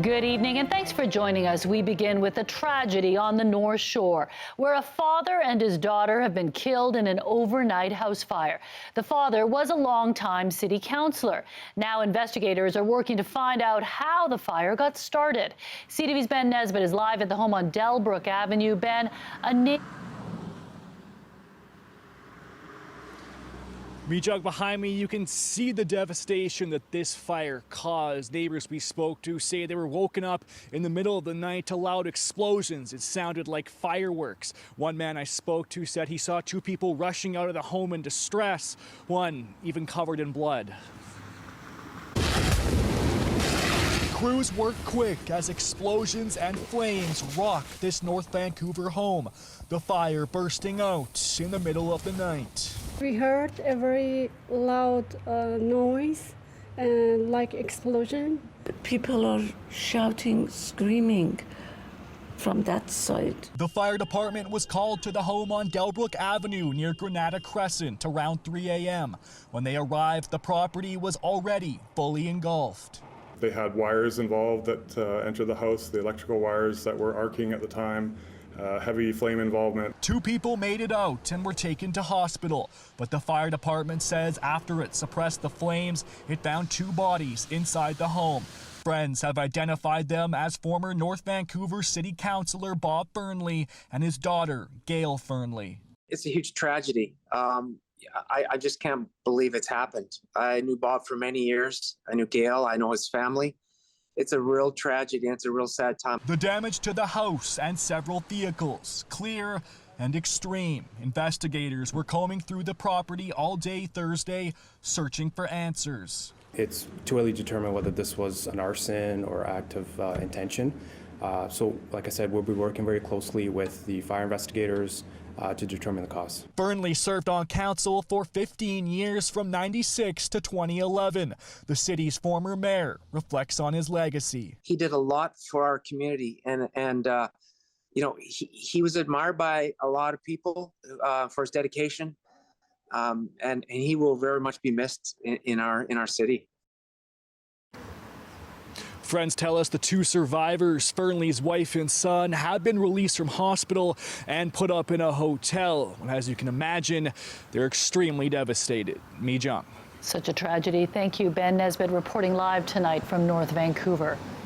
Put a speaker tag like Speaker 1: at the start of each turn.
Speaker 1: Good evening and thanks for joining us. We begin with a tragedy on the North Shore, where a father and his daughter have been killed in an overnight house fire. The father was a longtime city councillor. Now investigators are working to find out how the fire got started. CTV's Ben Nesbitt is live at the home on Delbrook Avenue. Ben,
Speaker 2: Mi-jung, behind me, you can see the devastation that this fire caused. Neighbors we spoke to say they were woken up in the middle of the night to loud explosions. It sounded like fireworks. One man I spoke to said he saw two people rushing out of the home in distress, one even covered in blood. Crews worked quick as explosions and flames rocked this North Vancouver home, the fire bursting out in the middle of the night.
Speaker 3: We heard a very loud noise and like explosion.
Speaker 4: People are shouting, screaming from that side.
Speaker 2: The fire department was called to the home on Delbrook Avenue near Granada Crescent around 3 a.m. When they arrived, the property was already fully engulfed.
Speaker 5: They had wires involved that entered the house, the electrical wires that were arcing at the time. Heavy flame involvement.
Speaker 2: Two people made it out and were taken to hospital, but the fire department says after it suppressed the flames, it found two bodies inside the home. Friends have identified them as former North Vancouver City Councillor Bob Fernley and his daughter, Gail Fernley.
Speaker 6: It's a huge tragedy. I just can't believe it's happened. I knew Bob for many years. I knew Gail. I know his family. It's a real tragedy and it's a real sad time.
Speaker 2: The damage to the house and several vehicles, clear and extreme. Investigators were combing through the property all day Thursday, searching for answers.
Speaker 7: It's too early to determine whether this was an arson or act of intention. So, like I said, we'll be working very closely with the fire investigators to determine the cause.
Speaker 2: Fernley served on council for 15 years from 96 to 2011. The city's former mayor reflects on his legacy.
Speaker 6: He did a lot for our community and you know, he was admired by a lot of people for his dedication and he will very much be missed in our city.
Speaker 2: Friends tell us the two survivors, Fernley's wife and son, have been released from hospital and put up in a hotel. As you can imagine, they're extremely devastated. Mi-jung.
Speaker 1: such a tragedy. Thank you, Ben Nesbitt, reporting live tonight from North Vancouver.